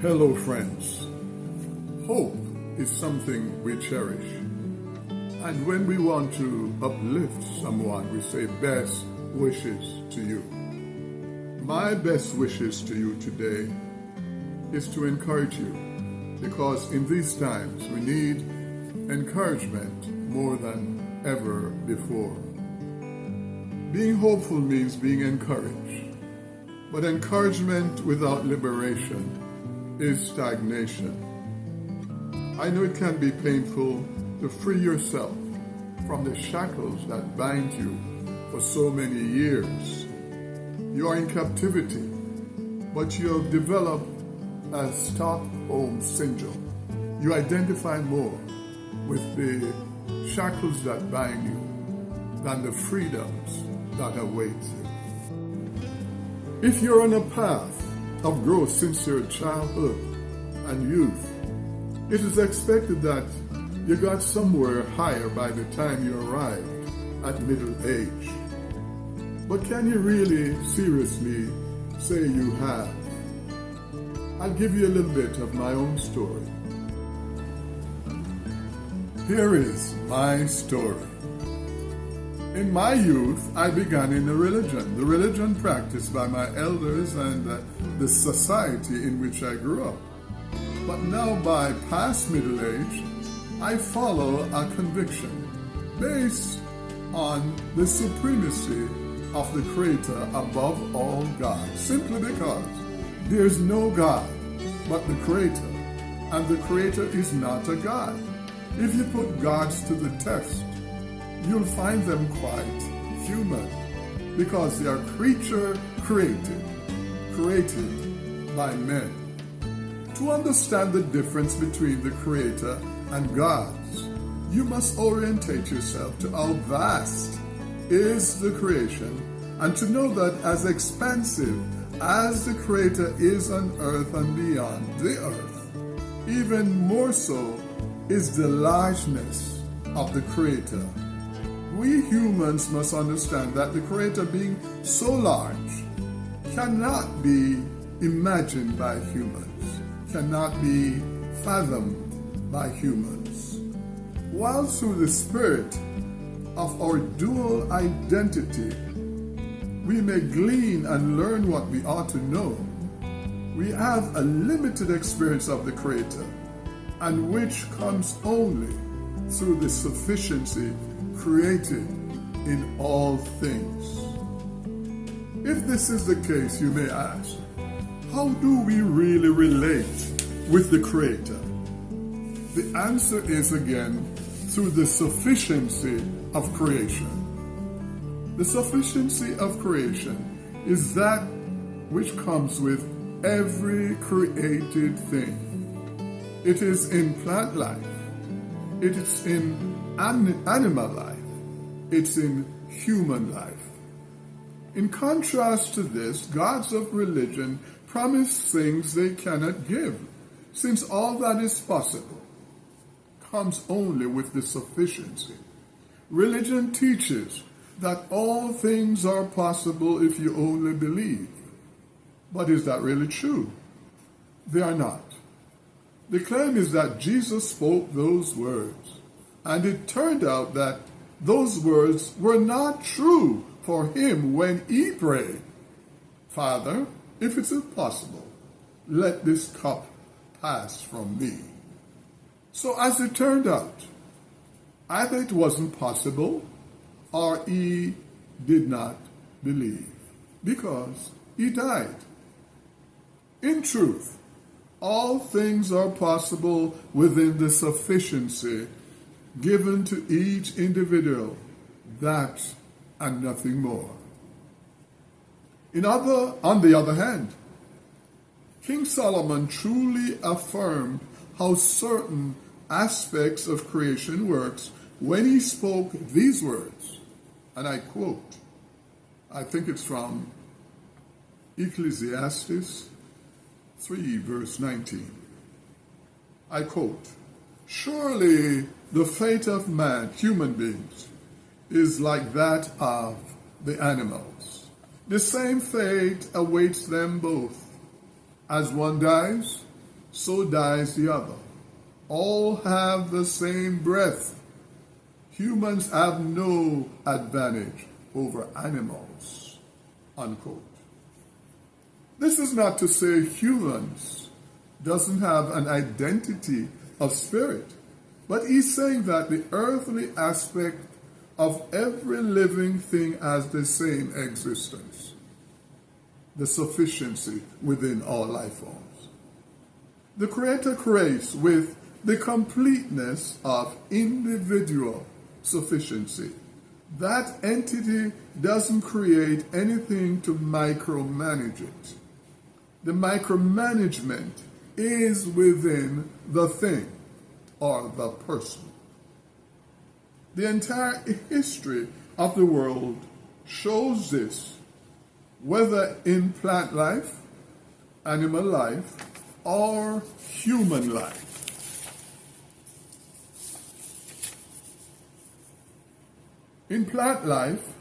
Hello, friends. Hope is something we cherish. And when we want to uplift someone, we say best wishes to you. My best wishes to you today is to encourage you, because in these times we need encouragement more than ever before. Being hopeful means being encouraged, but encouragement without liberation is stagnation. I know it can be painful to free yourself from the shackles that bind you for so many years. You are in captivity, but you have developed a Stockholm syndrome. You identify more with the shackles that bind you than the freedoms that await you. If you're on a path of growth since your childhood and youth, it is expected that you got somewhere higher by the time you arrived at middle age. But can you really seriously say you have? I'll give you a little bit of my own story. Here is my story. In my youth, I began in the religion practiced by my elders and the society in which I grew up. But now, by past middle age, I follow a conviction based on the supremacy of the Creator above all gods, simply because there's no God but the Creator, and the Creator is not a God. If you put gods to the test, you'll find them quite human, because they are creature created by men. To understand the difference between the Creator and gods, you must orientate yourself to how vast is the creation, and to know that as expansive as the Creator is on earth and beyond the earth, even more so is the largeness of the Creator. We humans must understand that the Creator, being so large, cannot be imagined by humans, cannot be fathomed by humans. While through the spirit of our dual identity, we may glean and learn what we ought to know, we have a limited experience of the Creator, and which comes only through the sufficiency created in all things. If this is the case, you may ask, how do we really relate with the Creator? The answer is, again, through the sufficiency of creation. The sufficiency of creation is that which comes with every created thing. It is in plant life, it is in animal life, it's in human life. In contrast to this, gods of religion promise things they cannot give, since all that is possible comes only with the sufficiency. Religion teaches that all things are possible if you only believe. But is that really true? They are not. The claim is that Jesus spoke those words, and it turned out that those words were not true for him when he prayed, "Father, if it's possible, let this cup pass from me." So as it turned out, either it wasn't possible or he did not believe, because he died. In truth, all things are possible within the sufficiency given to each individual, that and nothing more. On the other hand, King Solomon truly affirmed how certain aspects of creation works when he spoke these words, and I quote, I think it's from Ecclesiastes 3, verse 19. I quote, "Surely the fate of man, human beings, is like that of the animals. The same fate awaits them both. As one dies, so dies the other. All have the same breath. Humans have no advantage over animals, unquote. This is not to say humans doesn't have an identity of spirit, but he's saying that the earthly aspect of every living thing has the same existence, the sufficiency within all life forms. The Creator creates with the completeness of individual sufficiency. That entity doesn't create anything to micromanage it. The micromanagement is within the thing or the person. The entire history of the world shows this, whether in plant life, animal life, or human life. In plant life,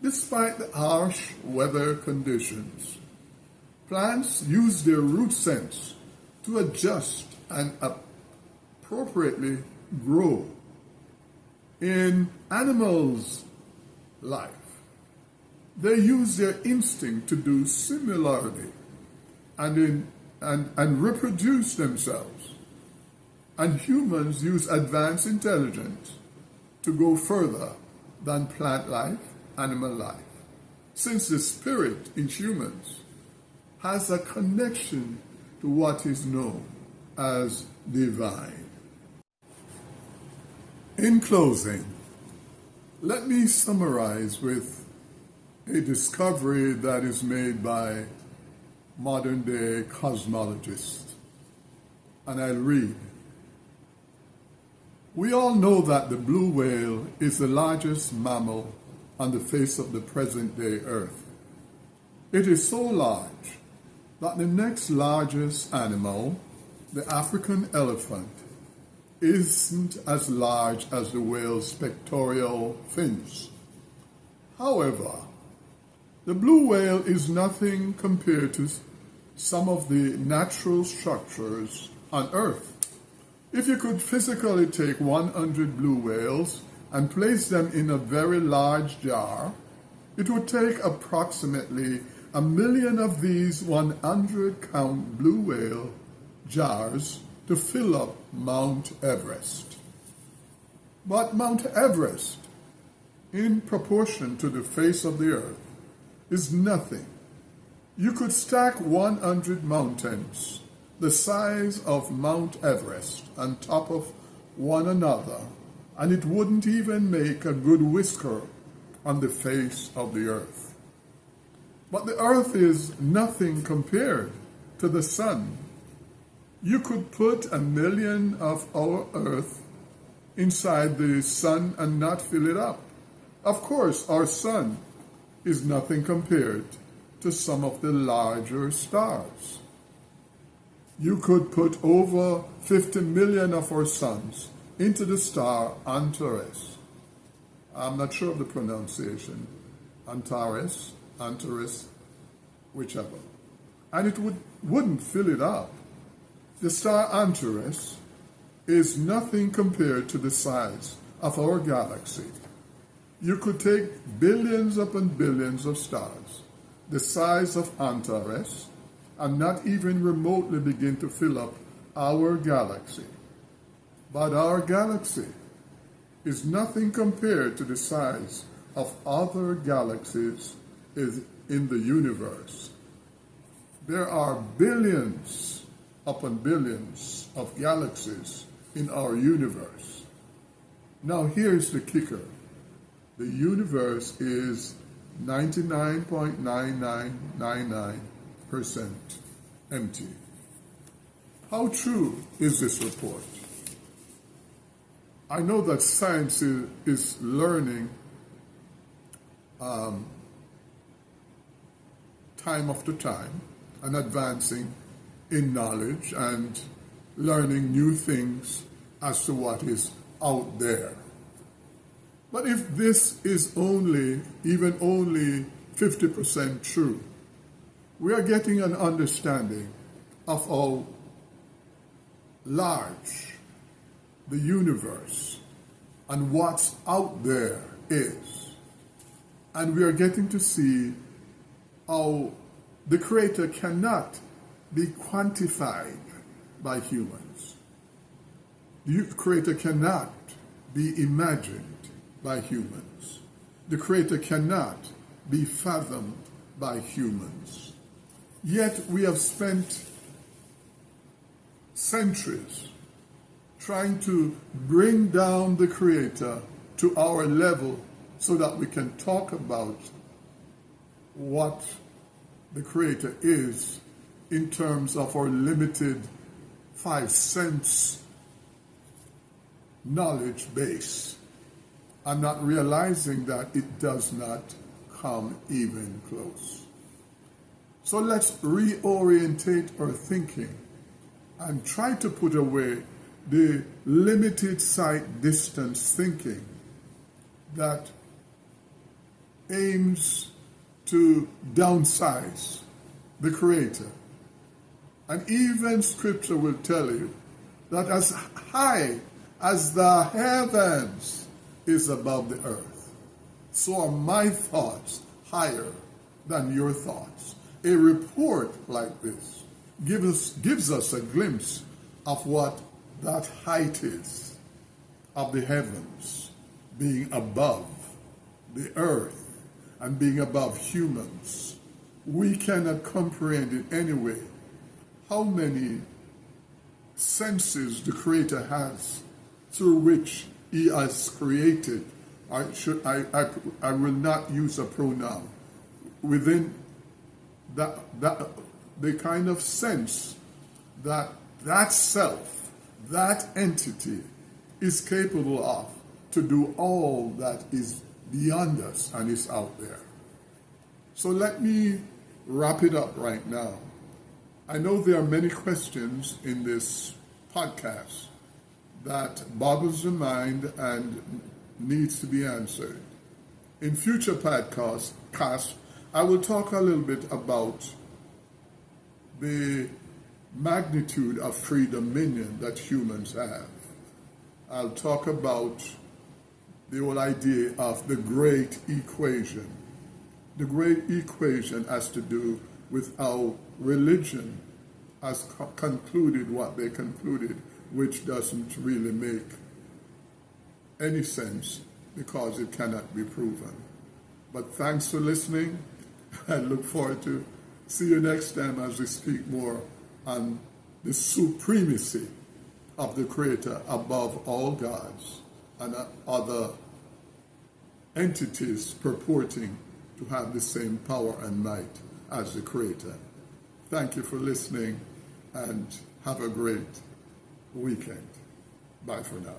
despite the harsh weather conditions, plants use their root sense to adjust and appropriately grow. In animals' life, they use their instinct to do similarly and reproduce themselves. And humans use advanced intelligence to go further than plant life, animal life, since the spirit in humans has a connection to what is known as divine. In closing, let me summarize with a discovery that is made by modern-day cosmologists, and I'll read. We all know that the blue whale is the largest mammal on the face of the present-day Earth. It is so large that the next largest animal, the African elephant, isn't as large as the whale's pectoral fins. However, the blue whale is nothing compared to some of the natural structures on Earth. If you could physically take 100 blue whales and place them in a very large jar, it would take approximately 1 million of these 100-count blue whale jars to fill up Mount Everest. But Mount Everest, in proportion to the face of the earth, is nothing. You could stack 100 mountains the size of Mount Everest on top of one another, and it wouldn't even make a good whisker on the face of the earth. But the earth is nothing compared to the sun. You could put 1 million of our earth inside the sun and not fill it up. Of course, our sun is nothing compared to some of the larger stars. You could put over 50 million of our suns into the star Antares. I'm not sure of the pronunciation. Antares, whichever. And it wouldn't fill it up. The star Antares is nothing compared to the size of our galaxy. You could take billions upon billions of stars, the size of Antares, and not even remotely begin to fill up our galaxy. But our galaxy is nothing compared to the size of other galaxies in the universe. There are billions upon billions of galaxies in our universe. Now here's the kicker. The universe is 99.9999% empty. How true is this report? I know that science is learning time after time and advancing in knowledge and learning new things as to what is out there. But if this is only 50% true, we are getting an understanding of how large the universe and what's out there is. And we are getting to see how the Creator cannot be quantified by humans. The Creator cannot be imagined by humans. The Creator cannot be fathomed by humans. Yet we have spent centuries trying to bring down the Creator to our level so that we can talk about what the Creator is in terms of our limited 5 sense knowledge base, and not realizing that it does not come even close. So let's reorientate our thinking and try to put away the limited sight distance thinking that aims to downsize the Creator. And even Scripture will tell you that as high as the heavens is above the earth, so are my thoughts higher than your thoughts. A report like this gives us a glimpse of what that height is of the heavens being above the earth and being above humans. We cannot comprehend in any way how many senses the Creator has through which He has created. I will not use a pronoun. Within that the kind of sense that self, that entity is capable of to do all that is beyond us and is out there. So let me wrap it up right now. I know there are many questions in this podcast that boggles the mind and needs to be answered. In future podcasts, I will talk a little bit about the magnitude of free dominion that humans have. I'll talk about the whole idea of the great equation. The great equation has to do with how religion has concluded what they concluded, which doesn't really make any sense because it cannot be proven. But thanks for listening. I look forward to see you next time as we speak more on the supremacy of the Creator above all gods and other entities purporting to have the same power and might as the Creator. Thank you for listening and have a great weekend. Bye for now.